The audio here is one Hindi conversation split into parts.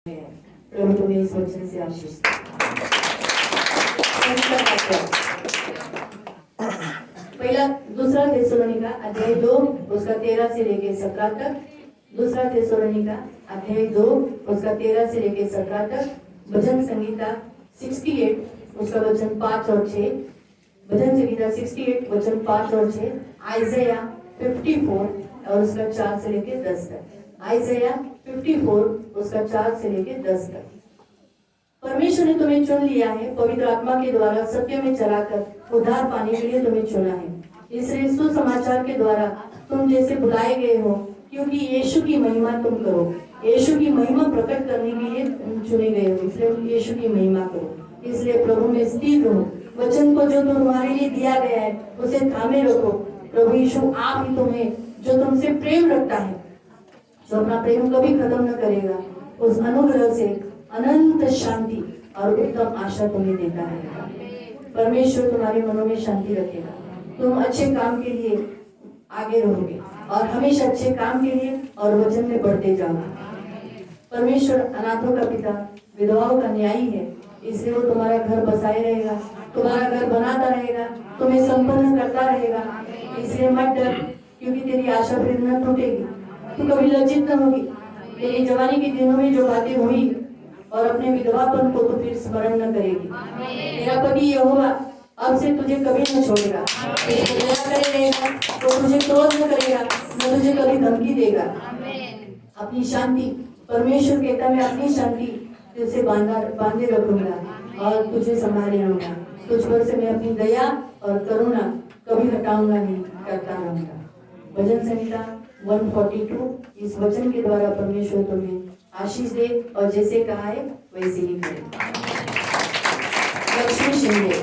प्रभु तुम्हें इस वचन से आशीष दे। पहला दूसरा थिस्सलुनीका अध्याय 2 उसका 13 से लेके 17 तक। दूसरा थिस्सलुनीका अध्याय 2 उसका 13 से लेके 17 तक। भजन संगीता 68 उसका वचन 5 और 6। भजन संगीता 68 वचन 5 और 6। आइज़ाया 54 और उसका 4 से लेके 10 तक। आइज़ाया 54 उसका 4 से लेके 10 तक। परमेश्वर ने तुम्हें चुन लिया है, पवित्र आत्मा के द्वारा सत्य में चलाकर उद्धार पाने के लिए तुम्हें चुना है। इसलिए सुसमाचार के द्वारा तुम जैसे बुलाए गए हो, क्योंकि यीशु की महिमा तुम करो। यीशु की महिमा प्रकट करने के लिए तुम चुने गए हो, इसलिए यीशु की महिमा करो। इसलिए प्रभु में स्थिर रहो। वचन को जो तुम्हारे लिए दिया गया है उसे थामे रखो। प्रभु यीशु आप ही तुम्हें, जो तुमसे प्रेम रखता है, जो अपना प्रेम कभी खत्म न करेगा, उस अनुग्रह से अनंत शांति और उत्तम आशा तुम्हें देता रहेगा। परमेश्वर तुम्हारे मनों में शांति रखेगा। तुम अच्छे काम के लिए आगे रहोगे और हमेशा अच्छे काम के लिए और वचन में बढ़ते जाओगे। परमेश्वर अनाथों का पिता, विधवाओं का न्यायी है, इसलिए वो तुम्हारा घर बसाए रहेगा, तुम्हारा घर बनाता रहेगा, तुम्हें संपन्न करता रहेगा। इसलिए मत डर, क्योंकि तेरी आशा फिर न टूटेगी। तू कभी लज्जित न होगी। तेरी जवानी के दिनों में जो बातें हुई और अपने विधवापन को तो फिर स्मरण न करेगी। तेरा पति यहोवा अब से तुझे कभी न छोड़ेगा, तुझे दया करेगा, तो तुझे क्रोध न करेगा, न तुझे कभी धमकी देगा। अपनी शांति, परमेश्वर कहता मैं अपनी शांति तुझसे बांधे रखूंगा और तुझे संभाले रहूंगा। तुझ पर से मैं अपनी दया और करुणा कभी हटाऊंगा नहीं, करता रहूंगा। भजन संहिता 142। इस वचन के द्वारा परमेश्वर तुम्हें आशीष दे और जैसे कहा है वैसे ही करे। लक्ष्मी शिंदे।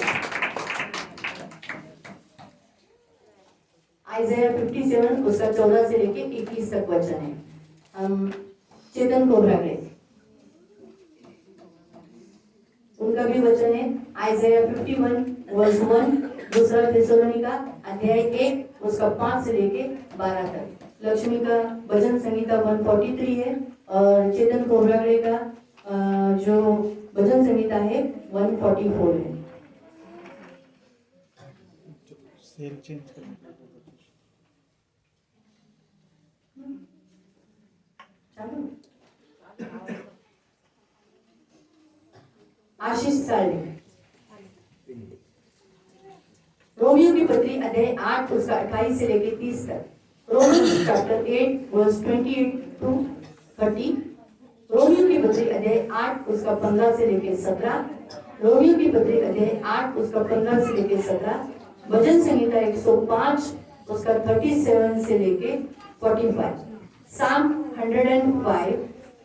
आइज़ाया 57 उसका 14 से लेके 21 तक वचन है। हम चेतन कोबरागड़े, उनका भी वचन है। Isaiah 51 verse 1। दूसरा थिस्सलुनीका अध्याय 1 उसका 5 से लेके 12 तक। लक्ष्मी का भजन संगीता 143 है और चेतन कोबरागड़े का जो भजन संगीता है 144 है। सेल चेंज करना। आशीष साले रोमियो की पत्री अध्याय 8 उसका 28 से लेके 30 तक। रोमियो चैप्टर 8 वर्स 28 to 30। रोमियो की पत्री अध्याय 8 उसका 15 से लेके 17। रोमियो की पत्री अध्याय 8 उसका 15 से लेके 17। भजन संगीता 105 उसका 37 से लेके 45। साम 105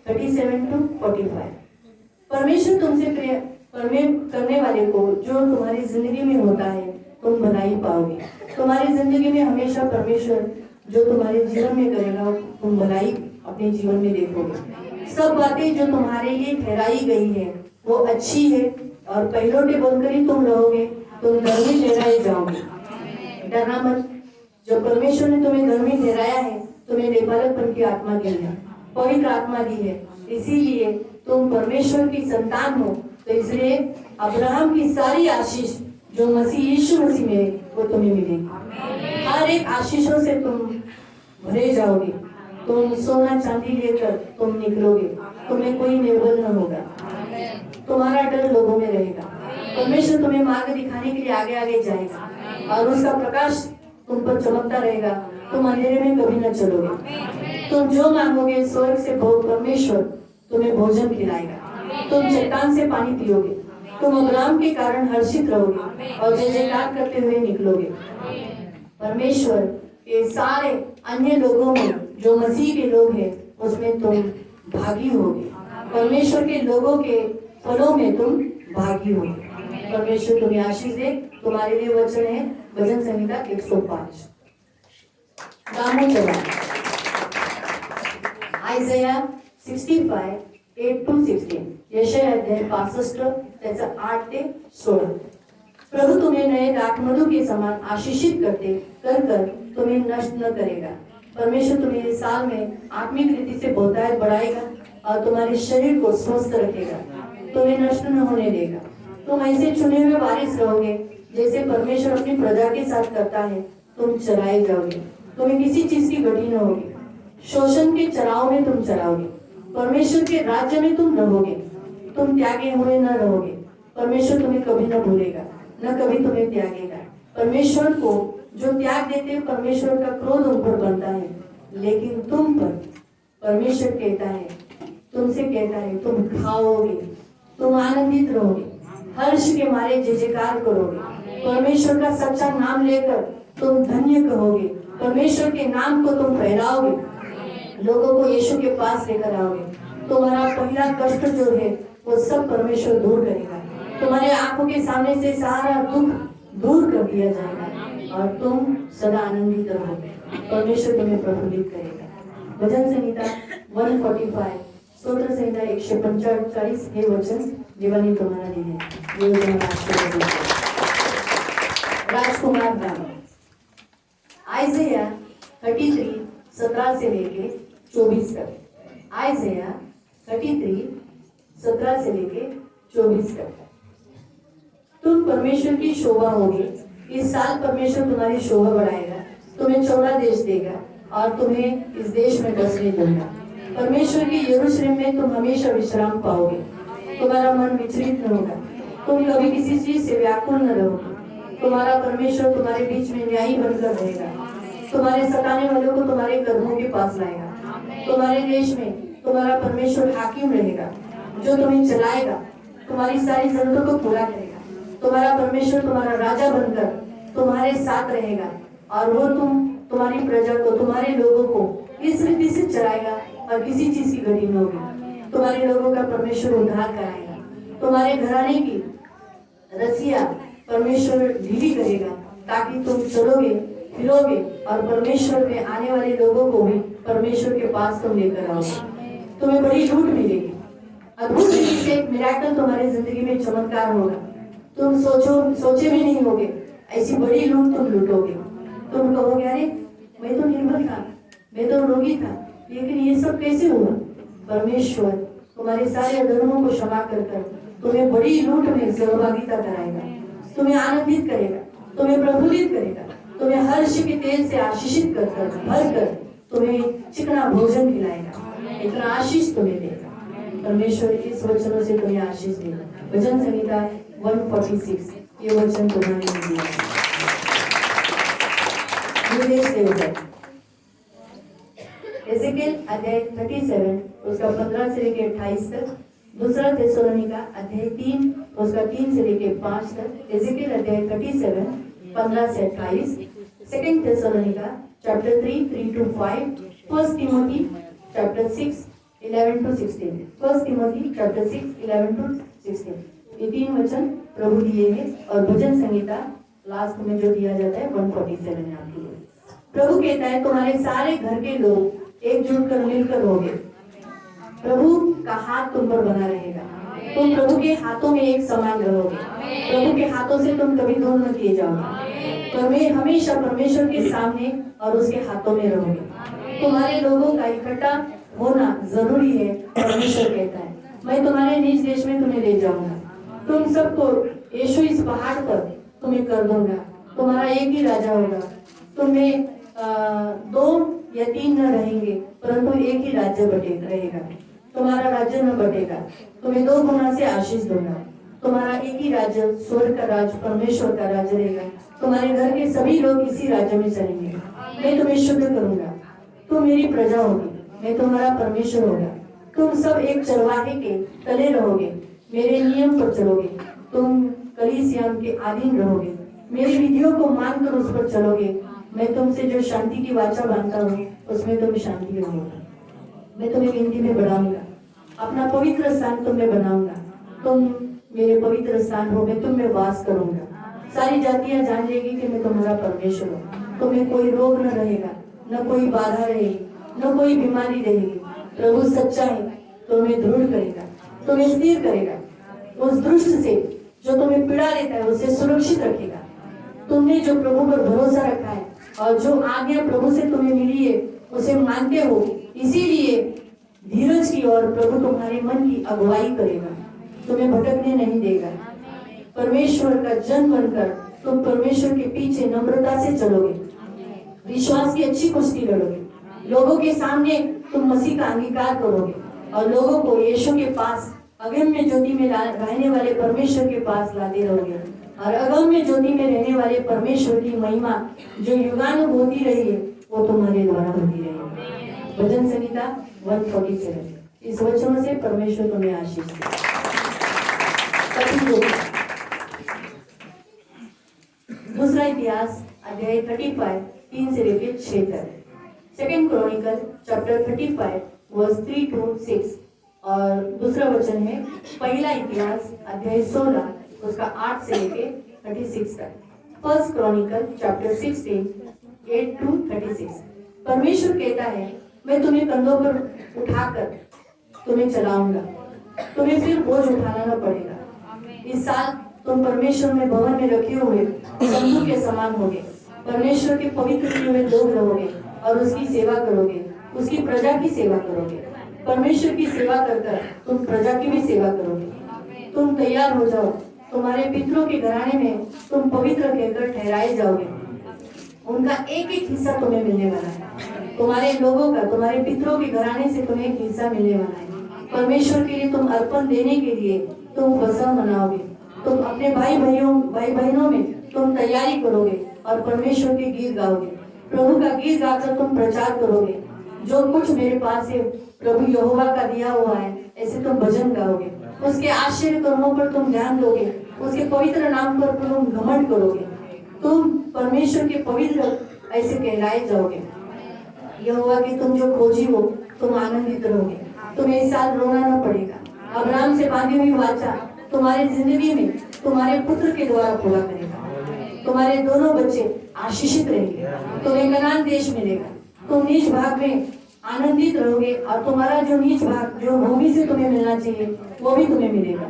37 to 45। परमेश्वर तुमसे प्रेम करने वाले को जो तुम्हारी जिंदगी में होता है तुम भलाई पाओगे। तुम्हारी जिंदगी में हमेशा परमेश्वर जो तुम्हारे जीवन में करेगा तुम भलाई अपने जीवन में देखोगे। सब बातें जो तुम्हारे लिए ठहराई गई है वो अच्छी है और पहलोटे बनकर ही तुम रहोगे, तुम धर्मी ठहराए जाओगे। डरना मत, जो परमेश्वर ने तुम्हें धर्मी ठहराया है तुम्हें नेपालकपन की आत्मा दी है, पवित्र आत्मा दी है, इसीलिए तुम परमेश्वर की संतान हो। तो इसलिए अब्राहम की सारी आशीष जो मसीह यीशु मसीह में वो तुम्हें मिलेगी। हर एक आशीषों से तुम भरे जाओगे। तुम सोना चांदी लेकर तुम निकलोगे, तुम्हें कोई निर्बल न होगा। तुम्हारा डर लोगों में रहेगा। परमेश्वर तुम्हें मार्ग दिखाने के लिए आगे आगे जाएगा और उसका प्रकाश तुम पर चमकता रहेगा। तुम अंधेरे में कभी न चलोगे। तुम जो मांगोगे स्वर्ग से परमेश्वर तुम्हें भोजन खिलाएगा। तुम चट्टान से पानी पियोगे। तुम अब्राहम के कारण हर्षित रहोगे और जय जयकार करते हुए निकलोगे। परमेश्वर के सारे अन्य लोगों में जो मसीह के लोग हैं उसमें तुम भागी होगे। परमेश्वर के लोगों के फलों में तुम भागी होगे। परमेश्वर तुम्हें आशीष दे। तुम्हारे लिए वचन है भजन संहिता 105। दामों चला आइज़ाया 65 8 to 16। यशाया अध्याय 65 त्याचा 8 ते 16। प्रभु तुम्हें नए दाखमधु के समान आशीषित करते कर तुम्हें नष्ट न करेगा। परमेश्वर तुम्हें इस साल में आत्मिक रीति से बहुतायत बढ़ाएगा और तुम्हारे शरीर को स्वस्थ रखेगा, तुम्हें नष्ट न होने देगा। तुम ऐसे चुने हुए वारिस रहोगे जैसे परमेश्वर अपनी प्रजा के साथ करता है। तुम चराए जाओगे, तुम्हें किसी चीज की घटी न होगी। शोषण के चराव में तुम चराओगे, परमेश्वर के राज्य में तुम रहोगे। तुम त्यागे हुए न रहोगे, परमेश्वर तुम्हें कभी न भूलेगा, न कभी तुम्हें त्यागेगा। परमेश्वर को जो त्याग देते हैं, परमेश्वर का क्रोध उन पर बनता है। लेकिन तुम पर परमेश्वर कहता है, तुमसे कहता है, तुम खाओगे, तुम आनंदित रहोगे, हर्ष के मारे जय जयकार करोगे। परमेश्वर का सच्चा नाम लेकर तुम धन्य कहोगे, परमेश्वर के नाम को तुम फैलाओगे, लोगों को यीशु के पास लेकर आओगे। तुम्हारा पहला कष्ट जो है वो सब परमेश्वर दूर करेगा। तुम्हारे आंखों के सामने से सारा दुख दूर कर दिया जाएगा और तुम सदा आनंदित रहोगे। परमेश्वर तुम्हें प्रफुल्लित करेगा। भजन संहिता 145, स्तोत्र संहिता 145 हे वचन जीवनी तुम्हारा दिन है। ये तुम्हारा आशीर्वाद है। राजकुमार दाम आइज़ाया 33 17 से लेके 24 तक। आइज़ाया 33 17 से लेके 24 तक। तुम परमेश्वर की शोभा होगी। इस साल परमेश्वर तुम्हारी शोभा बढ़ाएगा, तुम्हें चौड़ा देश देगा और तुम्हें इस देश में बसने देगा। परमेश्वर की यरूशलेम में तुम हमेशा विश्राम पाओगे। तुम्हारा मन विचलित न होगा, तुम कभी किसी चीज से व्याकुल न रहोगे। तुम्हारा परमेश्वर तुम्हारे बीच में न्यायी बनकर रहेगा, तुम्हारे सताने वालों को तुम्हारे कदमों के पास लाएगा। तुम्हारे देश में तुम्हारा परमेश्वर हाकिम रहेगा, जो तुम्हें चलाएगा, तुम्हारी सारी जरूरतों को पूरा करेगा। तुम्हारा परमेश्वर तुम्हारा राजा बनकर तुम्हारे साथ रहेगा और वो तुम्हारी प्रजा को, तुम्हारे लोगों को इस रीति से चलाएगा और किसी चीज की घटी न होगी। तुम्हारे लोगों का परमेश्वर उद्धार कराएगा। तुम्हारे घराने की रस्सियां परमेश्वर ढीली करेगा ताकि तुम चलोगे फिरोगे और परमेश्वर में आने वाले लोगों को भी परमेश्वर के पास तुम लेकर आओगे। तुम्हें बड़ी लूट मिलेगी, अद्भुत रीति से एक मिराकल तुम्हारी जिंदगी में चमत्कार होगा। तुम सोचे भी नहीं होगे ऐसी बड़ी लूट तुम लूटोगे। तुम कहोगे, अरे मैं तो निर्बल था, मैं तो रोगी था, लेकिन ये सब कैसे हुआ? परमेश्वर तुम्हारे सारे अधर्मों को क्षमा कर तुम्हें बड़ी लूट में सहभागिता कराएगा, तुम्हें आनंदित करेगा, तुम्हें प्रफुल्लित करेगा, तुम्हें हर्ष के तेल से आशीषित कर भर कर तुम्हें चिकना भोजन खिलाएगा, इतना आशीष तुम्हें देगा। परमेश्वर इस वचनों से तुम्हें आशीष देगा। भजन संहिता 146 ये वचन तुम्हारे लिए है। एजेकिएल अध्याय 37 उसका 15 से लेकर 28 तक। दूसरा थिस्सलुनीका अध्याय 3 उसका 3 से लेकर 5 तक। एजेकिएल अध्याय 37 15 से 28। सेकंड थिस्सलुनीका चैप्टर 3 to 5। फर्स्ट तिमोथी चैप्टर 6 11 to 16। फर्स्ट तिमोथी चैप्टर 6 11 to 16। ये 3 वचन प्रभु दिए हैं और भजन संहिता लास्ट में जो दिया जाता है 147 है आपके लिए। प्रभु कहता है, तुम्हारे सारे घर के लोग एकजुट कर मिलकर होंगे, प्रभु का हाथ तुम पर बना रहेगा, तुम प्रभु के हाथों में एक समान रहोगे, प्रभु के हाथों से तुम कभी दूर न किए जाओगे, तुम्हें हमेशा परमेश्वर के सामने और उसके हाथों में रहोगे। तुम्हारे लोगों का इकट्ठा होना जरूरी है। परमेश्वर कहता है, मैं तुम्हारे निज देश में तुम्हें ले जाऊंगा, तुम सबको यीशु इस पहाड़ पर तुम्हें कर दूंगा, तुम्हारा एक ही राजा होगा, तुम्हें 2 या 3 न रहेंगे परंतु एक ही राज्य रहेगा, तुम्हारा राज्य न बटेगा, तुम्हें 2 गुना से आशीष दूंगा, तुम्हारा एक ही राज्य स्वर्ग का राज्य परमेश्वर का राज्य रहेगा, तुम्हारे घर के सभी लोग इसी राज्य में चलेंगे, मैं तुम्हें शुद्ध करूंगा, तुम मेरी प्रजा होगी, मैं तुम्हारा परमेश्वर होगा, तुम सब एक चरवाहे के तले रहोगे, मेरे नियम पर चलोगे, तुम कलीसियाम के अधीन रहोगे, मेरी विधियों को मानकर उस पर चलोगे, मैं तुमसे जो शांति की वाचा बांधता हूँ उसमें तुम शांति रहोगे, मैं तुम्हें गिनती में बढ़ाऊंगा, अपना पवित्र स्थान तुम्हें बनाऊंगा, तुम मेरे पवित्र स्थान हो, मैं तुम में वास करूंगा, सारी जातियां जान लेगी कि मैं तुम्हारा परमेश्वर हूँ, तुम्हें कोई रोग न रहेगा, न कोई बाधा रहेगी, न कोई बीमारी रहेगी। प्रभु सच्चा है, तुम्हें दृढ़ करेगा, तुम्हें स्थिर करेगा, उस दुष्ट से जो तुम्हें पीड़ा देता है उससे सुरक्षित रखेगा। तुमने जो प्रभु पर भरोसा रखा है और जो आज्ञा प्रभु से तुम्हें मिली है उसे मानते हो, इसीलिए धीरज की और प्रभु तुम्हारे मन की अगुवाई करेगा, तुम्हें भटकने नहीं देगा। परमेश्वर का जन बनकर तुम परमेश्वर के पीछे नम्रता से चलोगे, विश्वास की अच्छी कुश्ती लड़ोगे, लोगों के सामने तुम मसीह का अंगीकार करोगे और लोगों को यीशु के पास अगम्य ज्योति में रहने वाले परमेश्वर के पास लाते रहोगे और अगम्य ज्योति में रहने वाले परमेश्वर की महिमा जो युगानुग होती रही है वो तुम्हारे द्वारा होती रही। भजन संहिता 147। इस वचनों से परमेश्वर तुम्हें आशीष दे। दूसरा इतिहास अध्याय 35 3 से लेकर 6 तक। Second Chronicle chapter 35 verse 3 to 6 और दूसरा वचन है पहला इतिहास अध्याय 16 उसका 8 से लेकर 36 तक। First Chronicle chapter 16 8 to 36। परमेश्वर कहता है मैं तुम्हें कंधों पर उठाकर तुम्हें चलाऊंगा, तुम्हें फिर बोझ उठाना न पड़ेगा। इस साल तुम परमेश्वर में भवन में रखे हुए तंबू के समान होगे, परमेश्वर के पवित्र किए हुए लोग रहोगे और उसकी सेवा करोगे, उसकी प्रजा की सेवा करोगे। परमेश्वर की सेवा कर तुम प्रजा की भी सेवा करोगे। तुम तैयार हो जाओ, तुम्हारे पितरों के घराने में तुम पवित्र कहकर ठहराए जाओगे। उनका एक एक हिस्सा तुम्हें मिलने वाला है, तुम्हारे लोगों का, तुम्हारे पितरों के घराने से तुम्हें एक हिस्सा मिलने वाला है। परमेश्वर के लिए तुम अर्पण देने के लिए तुम फसह मनाओगे, तुम अपने भाई बहनों में तुम तैयारी करोगे और परमेश्वर के गीत गाओगे। प्रभु का गीत गाकर तुम प्रचार करोगे, जो कुछ मेरे पास है प्रभु यहोवा का दिया हुआ है, ऐसे तुम भजन गाओगे। उसके आश्चर्य कर्मों पर तुम ध्यान दोगे, उसके पवित्र नाम पर तुम घमंड करोगे। तुम परमेश्वर के पवित्र ऐसे कहलाए जाओगे। यहोवा के तुम जो खोजी हो तुम आनंदित रहोगे, तुम्हें इस साल रोना न पड़ेगा। अब्राहम से बांधी हुई वाचा तुम्हारी जिंदगी में तुम्हारे पुत्र के द्वारा पूरा करेगा। तुम्हारे दोनों बच्चे आशीषित रहेंगे, तुम्हें कनान देश मिलेगा। तुम नीच भाग में आनंदित रहोगे और तुम्हारा जो नीच भाग जो भूमि से तुम्हें मिलना चाहिए वो भी तुम्हें मिलेगा।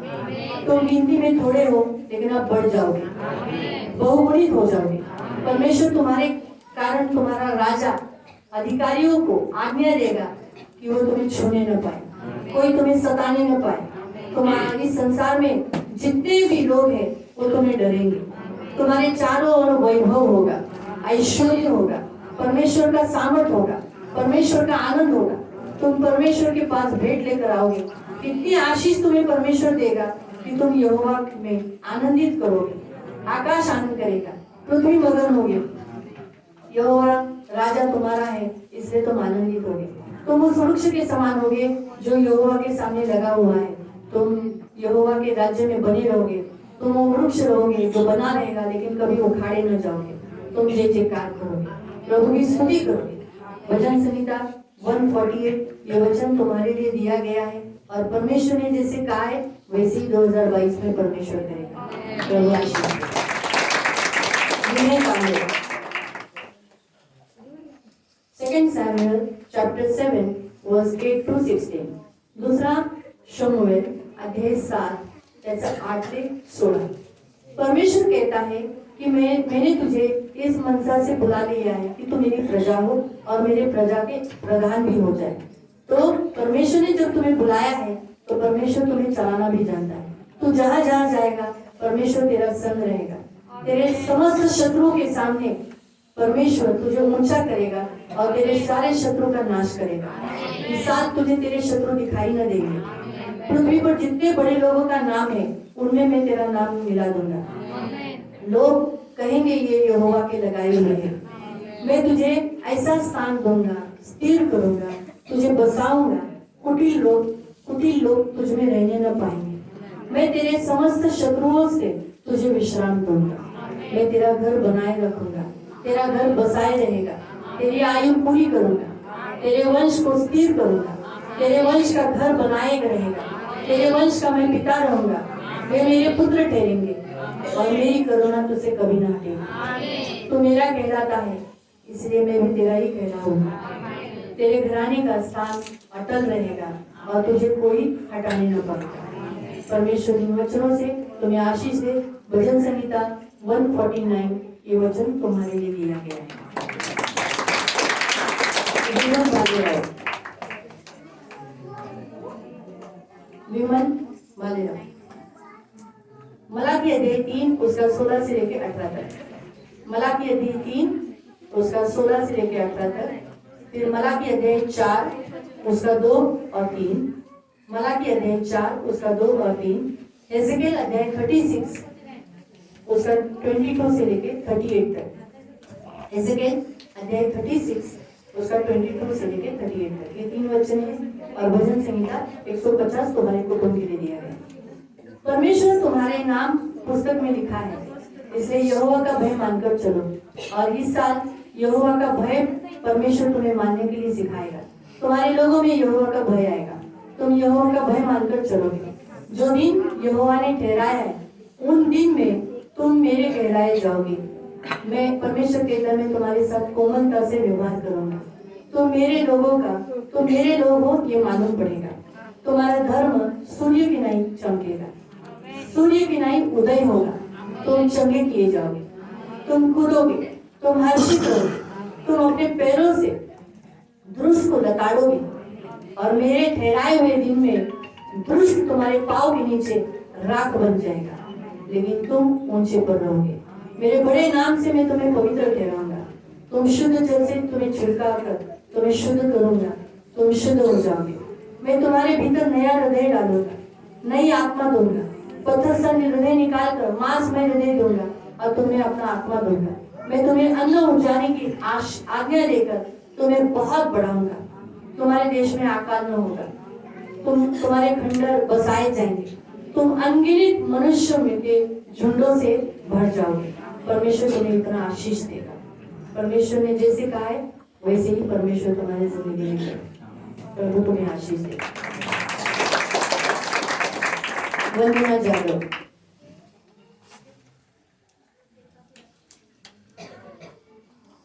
तुम गिनती में थोड़े हो लेकिन अब बढ़ जाओगे, बहुगुणित हो जाओगे। परमेश्वर तुम्हारे कारण तुम्हारा राजा अधिकारियों को आज्ञा देगा कि वो तुम्हें छूने न पाए, कोई तुम्हें सताने न पाए। तुम्हारे इस संसार में जितने भी लोग हैं वो तुम्हें डरेंगे। तुम्हारे चारों ओर वैभव होगा, ऐश्वर्य होगा, परमेश्वर का सामर्थ होगा, परमेश्वर का आनंद होगा। तुम परमेश्वर के पास भेंट लेकर आओगे। कितनी आशीष तुम्हें परमेश्वर देगा कि तुम यहोवा में आनंदित करोगे। आकाश आनंद करेगा, पृथ्वी मगन होगी। यहोवा राजा तुम्हारा है, इसलिए तुम आनंदित होगे। तुम उस वृक्ष के समान होगे जो यहोवा के सामने लगा हुआ है। तुम यहोवा के राज्य में बने रहोगे। तुम वो वृक्ष रहोगे जो बना रहेगा लेकिन कभी उखाड़े न जाओगे। तुम जय जयकार करोगे, प्रभु की स्तुति करोगे। भजन संहिता 148 ये वचन तुम्हारे लिए दिया गया है और परमेश्वर ने जैसे कहा है वैसे ही 2022 में परमेश्वर करेगा। प्रभु आशीष दे। Second Samuel chapter 7 verse 8 to 16। दूसरा शमूएल अध्याय 7 त्याचा 8 से 16। परमेश्वर कहता है कि मैंने तुझे इस मनसा से बुला लिया है कि तू मेरी प्रजा हो और मेरे प्रजा के प्रधान भी हो जाए। तो परमेश्वर ने जब तुम्हें बुलाया है तो परमेश्वर तुम्हें चलाना भी जानता है। तू जहाँ जहाँ जाएगा परमेश्वर तेरा संग रहेगा। तेरे समस्त शत्रुओं के सामने परमेश्वर तुझे ऊंचा करेगा और तेरे सारे शत्रु का नाश करेगा। इस साल तुझे तेरे शत्रु दिखाई न देंगे। पृथ्वी पर जितने बड़े लोगों का नाम है उनमें मैं तेरा नाम मिला दूंगा। लोग कहेंगे ये यहोवा के लगाए हुए हैं। मैं तुझे ऐसा स्थान दूंगा, स्थिर करूंगा, तुझे बसाऊंगा। कुटिल लोग तुझ में रहने न पाएंगे। मैं तेरे समस्त शत्रुओं से तुझे विश्राम दूंगा। मैं तेरा घर बनाए रखूंगा, तेरा घर बसाए रहेगा। तेरी आयु पूरी करूंगा, तेरे वंश को स्थिर करूंगा। तेरे वंश का घर बनाए रहेगा। तेरे वंश का मैं पिता रहूंगा, वे मेरे पुत्र ठहरेंगे और मेरी करुणा तुझसे कभी ना हटेगी। तू मेरा कहलाता है इसलिए मैं भी तेरा ही कहलाऊंगा। तेरे घराने का स्थान अटल रहेगा और तुझे कोई हटाने न पाएगा। परमेश्वर इन वचनों से तुम्हें आशीष दे। भजन संहिता 149 ये वचन तुम्हारे लिए दिया गया है। विमन मालेराम। मलाकी अध्याय 3 उसका 16 से लेकर 18 तक। मलाकी अध्याय 3 उसका 16 से लेकर 18 तक। फिर मलाकी अध्याय 4 उसका 2 और 3। मलाकी अध्याय 4 उसका 2 और 3। एजेकियल अध्याय 36 उसका 22 से लेकर 38 तक। एजेकियल अध्याय 36 उसका 22 से लेकर 38 तक। ये 3 वचन है और भजन संहिता 150 तुम्हारे कुटुंब के लिए दिया गया। परमेश्वर तुम्हारे नाम पुस्तक में लिखा है, इसलिए यहोवा का भय मानकर चलो। और इस साल यहोवा का भय परमेश्वर तुम्हें मानने के लिए सिखाएगा। तुम्हारे लोगों में यहोवा का भय आएगा, तुम यहोवा का भय मानकर चलोगे। जो दिन यहोवा ने ठहराया है उन दिन में तुम मेरे कहलाए जाओगे। मैं परमेश्वर कहता मैं तुम्हारे साथ कोमलता से व्यवहार करूंगा। तुम मेरे लोग हो ये मालूम पड़ेगा। तुम्हारा धर्म सूर्य की नहीं चमकेगा, सूर्य की नहीं उदय होगा। तुम चंगे किए जाओगे, तुम कूदोगे, तुम हर्षित रहोगे। तुम अपने पैरों से दुष्ट को लताड़ोगे और मेरे ठहराए हुए दिन में दुष्ट तुम्हारे पाँव के नीचे राख बन जाएगा, लेकिन तुम ऊंचे पर रहोगे। मेरे बड़े नाम से मैं तुम्हें पवित्र ठहराऊंगा। तुम शुद्ध जल से तुम्हें छिड़का कर तुम्हें शुद्ध करूंगा, तुम शुद्ध हो जाओगे। मैं तुम्हारे भीतर नया हृदय डालूंगा, नई आत्मा दूंगा। पत्थर सा हृदय निकाल कर मांस में हृदय दूंगा और तुम्हें अपना आत्मा दूंगा। मैं तुम्हें अन्न उपजाने की आज्ञा देकर तुम्हें बहुत बढ़ाऊंगा। तुम्हारे देश में अकाल न होगा, तुम्हारे खंडहर बसाए जाएंगे। तुम अनगिनत मनुष्यों में के झुंडों से भर जाओगे। परमेश्वर तुम्हें इतना आशीष देगा। परमेश्वर ने जैसे कहा है वैसे ही परमेश्वर तुम्हारी जिंदगी में करेगा। प्रभु तुम्हें आशीष देगा। वंदना जादव।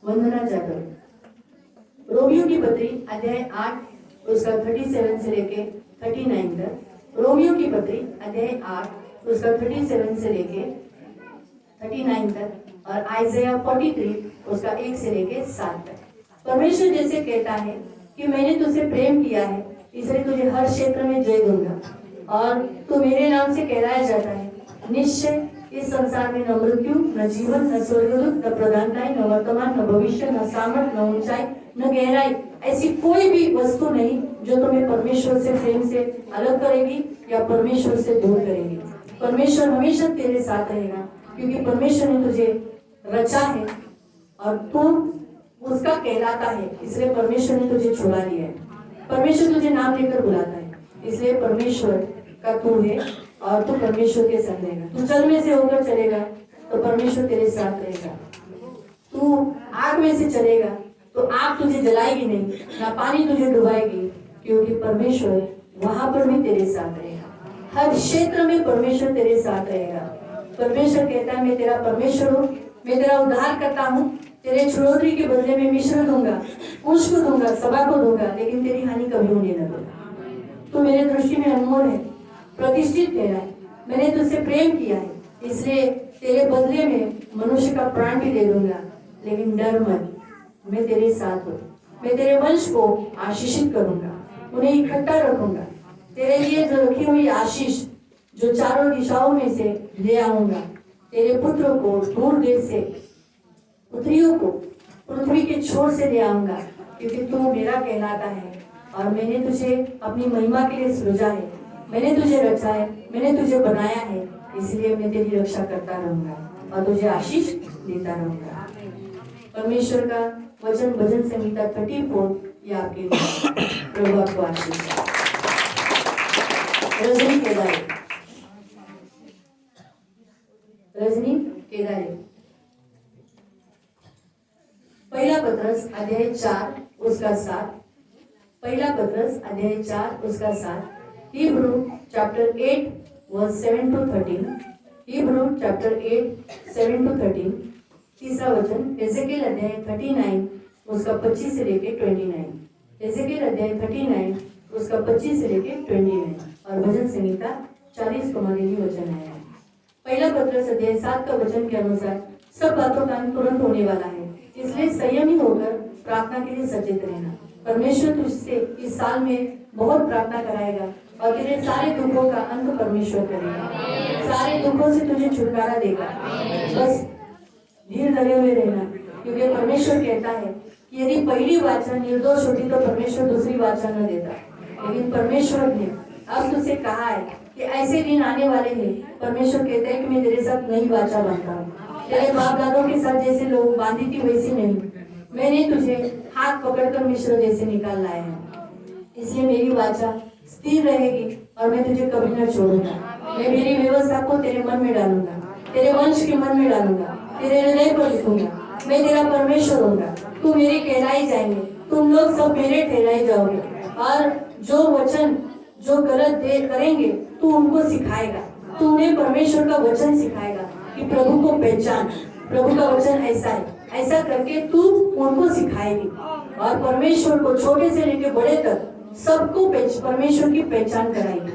वंदना जादव। रोमियो की पत्री अध्याय 8 उसका 37 से लेके 39 तक। रोमियो की पत्री अध्याय 8 उसका 37 से लेके 39 तक और आइज़ाया 43 उसका 1 से लेके 7 तक। परमेश्वर जैसे कहता है कि मैंने तुझसे प्रेम किया है, इसलिए तुझे हर क्षेत्र में जय दूंगा और तू मेरे नाम से कहलाया जाता है। निश्चय इस संसार में न मृत्यु, न जीवन, न स्वर्गदूत, न प्रधानताएं, न वर्तमान, न भविष्य, न सामर्थ, न ऊंचाई, न गहराई, ऐसी कोई भी वस्तु नहीं जो तुम्हें परमेश्वर से प्रेम से अलग करेगी या परमेश्वर से दूर करेगी। परमेश्वर हमेशा तेरे साथ रहेगा, क्योंकि परमेश्वर ने तुझे रचा है और तू उसका कहलाता है, इसलिए परमेश्वर ने तुझे छुड़ा लिया है। परमेश्वर तुझे नाम लेकर बुलाता है, इसलिए परमेश्वर का तू है और तू परमेश्वर के संग रहेगा। तू जल में से होकर चलेगा तो परमेश्वर तेरे साथ रहेगा। तू आग में से चलेगा तो आग तुझे जलाएगी नहीं, ना पानी तुझे डुबाएगी, क्योंकि परमेश्वर वहां पर भी तेरे साथ रहेगा। हर क्षेत्र में परमेश्वर तेरे साथ रहेगा। परमेश्वर कहता है मैं तेरा परमेश्वर हूँ, मैं तेरा उद्धार करता हूँ। तेरे छुड़ौती के बदले में मिश्र दूंगा, पुष्प दूंगा, सभा को दूंगा, लेकिन तेरी हानि कभी होने न दूंगा। तू मेरे दृष्टि में अनमोल है, प्रतिष्ठित तेरा है। मैंने तुझसे प्रेम किया है, इसलिए तेरे बदले में मनुष्य का प्राण भी दे दूंगा। लेकिन डर मत, मैं तेरे साथ हूँ। मैं तेरे वंश को आशीषित करूंगा, उन्हें इकट्ठा रखूंगा। तेरे लिए जो रखी हुई आशीष जो चारों दिशाओं में से ले आऊंगा। तेरे पुत्रों को दूर देश से, पुत्रियों को पृथ्वी के छोर से ले आऊंगा, क्योंकि तू मेरा कहलाता है और मैंने तुझे अपनी महिमा के लिए सृजा है। मैंने तुझे रचा है, मैंने तुझे बनाया है, इसलिए मैं तेरी रक्षा करता रहूंगा और तुझे आशीष देता रहूंगा। परमेश्वर का वचन भजन संहिता 34 ये आपके लिए। प्रभु आपको आशीष दे। रजनी केदारे। रजनी केदारे। पहला पत्रस अध्याय 4 उसका 7। पहला पत्रस अध्याय 4 उसका 7। Hebrew chapter 8 verse 7 to 13. Hebrew chapter 8 7 to 13. तीसरा वचन एजेकियल अध्याय 39 उसका 25 से लेके 29। एजेकियल अध्याय 39 उसका 25 से लेके 29 और भजन संहिता 40 तुम्हारे लिए वचन आया है। पहला पत्रस अध्याय 7 का वचन के अनुसार सब बातों का अंत तुरंत होने वाला है, इसलिए संयमी होकर प्रार्थना के लिए सचेत रहना। परमेश्वर तुझसे इस साल में बहुत प्रार्थना कराएगा और तेरे सारे दुखों का अंत परमेश्वर करेगा, सारे दुखों से तुझे छुटकारा देगा। बस धीर धरे हुए रहना, क्योंकि परमेश्वर कहता है कि यदि पहली वाचा निर्दोष होती तो परमेश्वर दूसरी वाचा न देता, लेकिन परमेश्वर ने अब तुझसे कहा है कि ऐसे दिन आने वाले हैं, परमेश्वर कहता है कि मैं तेरे साथ नई वाचा बांधता हूँ। तेरे बाप दादों के साथ जैसे लोग बांधी थी वैसी नहीं, मैंने तुझे हाथ पकड़कर मिस्र देश से निकाल लाया है, इसलिए मेरी वाचा स्थिर रहेगी और मैं तुझे कभी न छोड़ूंगा। मैं मेरी व्यवस्था को तेरे मन में डालूंगा, तेरे वंश के मन में डालूंगा, तेरे हृदय पर लिखूंगा। मैं तेरा परमेश्वर होऊंगा, तू मेरे कहलाई जाएंगे, तुम लोग सब मेरे ठहराए जाओगे। और जो वचन जो गलत दे करेंगे तू उनको सिखाएगा, तू उन्हें परमेश्वर का वचन सिखाएगा कि प्रभु को पहचान, प्रभु का वचन ऐसा है, ऐसा करके तू उनको सिखाएगी। और परमेश्वर को छोटे से लेकर बड़े तक सबको परमेश्वर की पहचान कराएगी।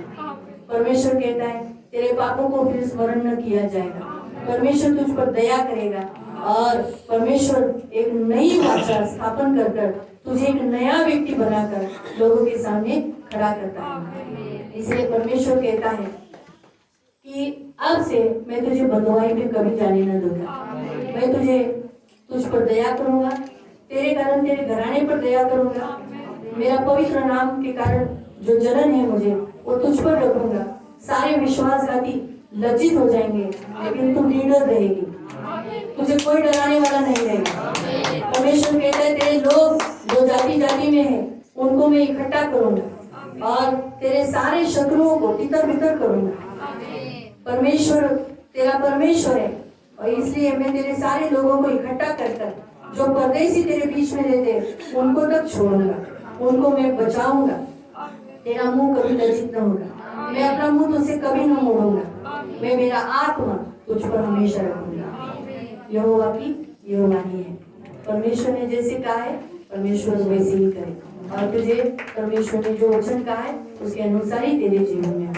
परमेश्वर कहता है तेरे पापों को फिर स्मरण न किया जाएगा, परमेश्वर तुझ पर दया करेगा और परमेश्वर एक नई वाचा स्थापन कर कर तुझे एक नया व्यक्ति बनाकर लोगों के सामने खड़ा करता है। इसलिए परमेश्वर कहता है कि अब से मैं तुझे बंधुआई में कभी जाने न दूंगा, मैं तुझ पर दया करूंगा, तेरे कारण तेरे घराने पर दया करूंगा, मेरा पवित्र नाम के कारण जो जलन है मुझे वो तुझ पर रखूंगा। सारे विश्वासघाती लज्जित हो जाएंगे, लेकिन तू निडर रहेगी, तुझे कोई डराने वाला नहीं रहेगा। परमेश्वर कहता है तेरे लोग जो जाति जाति में है उनको मैं इकट्ठा करूंगा और तेरे सारे शत्रुओं को तितर बितर करूंगा। परमेश्वर तेरा परमेश्वर है और इसलिए मैं तेरे सारे लोगों को इकट्ठा कर जो परदेसी तेरे बीच में रहते उनको तक छोड़ूंगा, उनको मैं बचाऊंगा। तेरा मुंह कभी लज्जित न होगा, मैं अपना मुंह तुझसे कभी न मोड़ूंगा, मैं मेरा आत्मा तुझ पर हमेशा रखूंगा। यहोवा की यह वाणी है। परमेश्वर ने जैसे कहा है परमेश्वर वैसे ही करे और तुझे परमेश्वर ने जो वचन कहा है उसके अनुसार ही तेरे जीवन में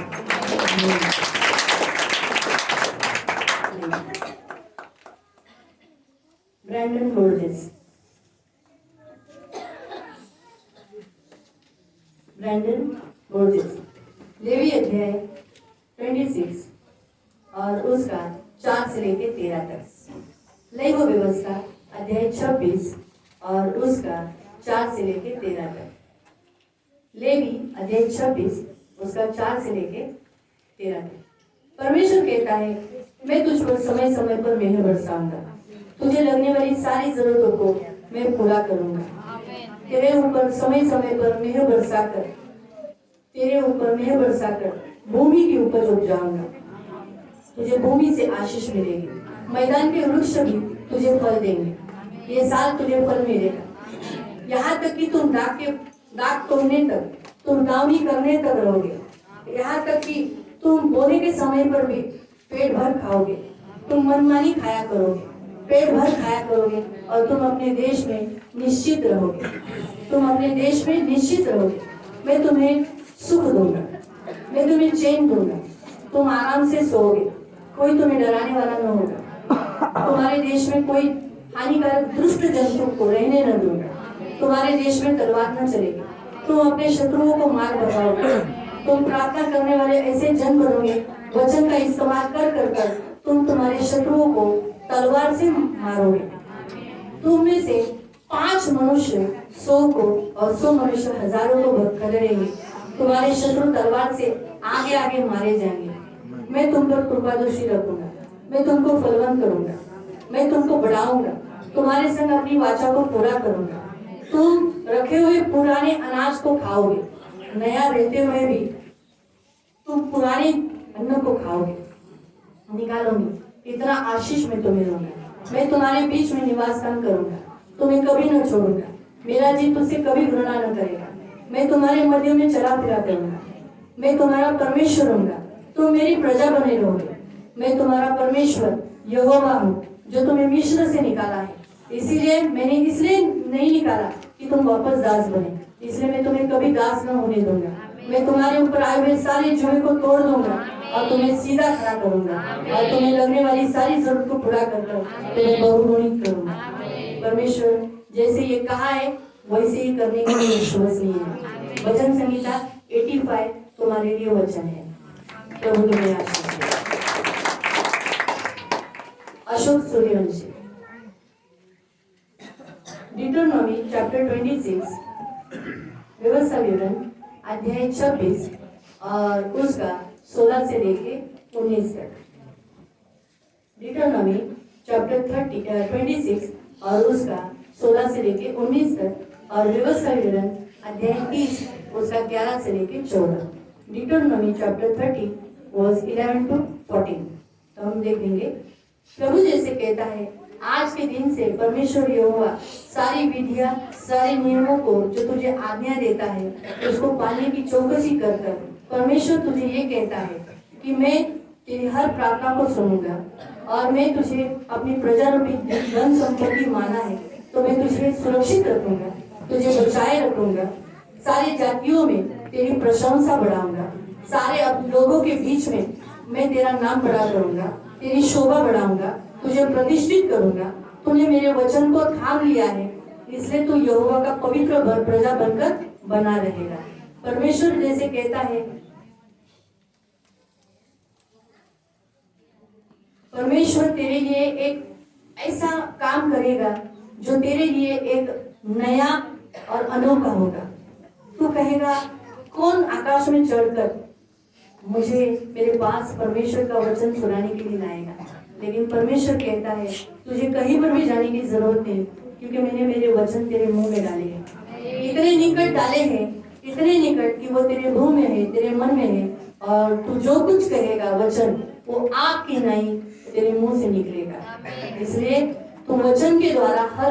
ब्रैंडन बोर्जेस, ब्रैंडन बोर्जेस, लेवी अध्याय 26 और उसका 4 से लेकर 13 तक, लेवी व्यवस्था अध्याय 26 और उसका 4 से लेकर 13 तक, लेवी अध्याय 26 उसका 4 से लेकर 13 तक। परमेश्वर कहता है मैं तुझ पर समय समय पर मेहर बरसाऊंगा, तुझे लगने वाली सारी जरूरतों को मैं पूरा करूंगा। तेरे ऊपर समय समय पर मेहर बरसाकर, तेरे ऊपर मेहर बरसाकर भूमि की उपज उपजाऊंगा, तुझे भूमि से आशीष मिलेगी, मैदान के वृक्ष भी तुझे फल देंगे, ये साल तुझे फल मिलेगा। यहाँ तक कि तुम दाग तोड़ने तक, तुम दावनी करने तक रहोगे, यहाँ तक कि तुम बोने के समय पर भी पेट भर खाओगे, तुम मनमानी खाया करोगे, पेट भर खाया करोगे और तुम अपने देश में निश्चित रहोगे, तुम अपने देश में निश्चित रहोगे। मैं तुम्हें सुख दूंगा, मैं तुम्हें चैन दूंगा, तुम आराम से सोओगे, कोई तुम्हें डराने वाला न होगा। तुम्हारे देश में कोई हानिकारक दुष्ट जंतु को रहने न दूंगा, तुम्हारे देश में तलवार न चलेगी, तुम अपने शत्रुओं को मार भगाओगे, तुम प्रार्थना करने वाले ऐसे जन बनोगे, वचन का इस्तेमाल कर कर कर तुम तुम्हारे शत्रुओं को तलवार से मारोगे। तुम में से 5 मनुष्य 100 को और 100 मनुष्य हजारों को खदेड़ेंगे, तुम्हारे शत्रु तलवार से आगे आगे मारे जाएंगे। मैं तुम पर कृपा दृष्टि रखूंगा, मैं तुमको फलवंत करूंगा, मैं तुमको बढ़ाऊंगा, तुम्हारे संग अपनी वाचा को पूरा करूंगा। तुम रखे हुए पुराने अनाज को खाओगे, नया रहते हुए भी तुम पुराने अन्न को खाओगे, निकालोगे, इतना आशीष मैं तुम्हें दूंगा। मैं तुम्हारे बीच में निवास स्थान करूंगा, तुम्हें कभी न छोड़ूंगा, मेरा जी तुझसे कभी घृणा न करेगा। मैं तुम्हारे मध्य में चला फिरा करूंगा, मैं तुम्हारा परमेश्वर हूँगा, तुम मेरी प्रजा बने रहोगे। मैं तुम्हारा परमेश्वर यहोवा हूँ जो तुम्हें मिस्र से निकाला है। इसीलिए मैंने इसलिए नहीं निकाला कि तुम वापस दास बने, इसलिए मैं तुम्हें कभी दास न होने दूंगा। मैं तुम्हारे ऊपर आए हुए सारे जुए को तोड़ दूंगा और तुम्हें सीधा खड़ा करूंगा और तुम्हें लगने वाली सारी जरूरत को पूरा कर तुम्हें बहुगुणित करूंगा। परमेश्वर जैसे ये कहा है वैसे ही करने के लिए विश्वसनीय है। भजन संहिता 85 तुम्हारे लिए वचन है। प्रभु तुम्हें आशीष दे। अशोक सूर्यवंशी, डिटरनॉमी चैप्टर 26, व्यवस्था विवरण अध्याय 26 और उसका 16 से लेके 19 तक। डिटरनॉमी चैप्टर 26 और उसका 16 से लेके 19 तक और व्यवस्था विवरण अध्याय 30 उसका 11 से लेके 14। डिटरनॉमी चैप्टर 30 वर्स 11 to 14। तो हम देखेंगे प्रभु जैसे कहता है, आज के दिन से परमेश्वर यहोवा सारी विधियां, सारे नियमों को जो तुझे आज्ञा देता है उसको पालने की चौकसी कर कर परमेश्वर तुझे ये कहता है कि मैं तेरी हर प्रार्थना को सुनूंगा और मैं तुझे अपनी प्रजा रूपी धन संपत्ति माना है तो मैं तुझे सुरक्षित रखूंगा, तुझे बचाए रखूंगा, सारी जातियों में तेरी प्रशंसा बढ़ाऊंगा, सारे अब लोगों के बीच में मैं तेरा नाम बड़ा करूंगा, तेरी शोभा बढ़ाऊंगा, तुझे प्रतिष्ठित करूंगा। तूने मेरे वचन को थाम लिया है, इसलिए तू यहोवा का पवित्र प्रजा बनकर बना रहेगा। परमेश्वर जैसे कहता है, परमेश्वर तेरे लिए एक ऐसा काम करेगा जो तेरे लिए एक नया और अनोखा होगा। तू कहेगा, कौन आकाश में चढ़कर मुझे मेरे पास परमेश्वर का वचन सुनाने के लिए लाएगा? लेकिन परमेश्वर कहता है, तुझे कहीं पर भी जाने की जरूरत नहीं, क्योंकि मैंने मेरे वचन तेरे मुंह में डाले हैं। इतने निकट डाले हैं, इतने निकट कि वो तेरे मुंह में है, तेरे मन में है, और तू जो कुछ कहेगा वचन वो आग की नहीं तेरे मुंह से निकलेगा। इसलिए तू वचन के द्वारा हर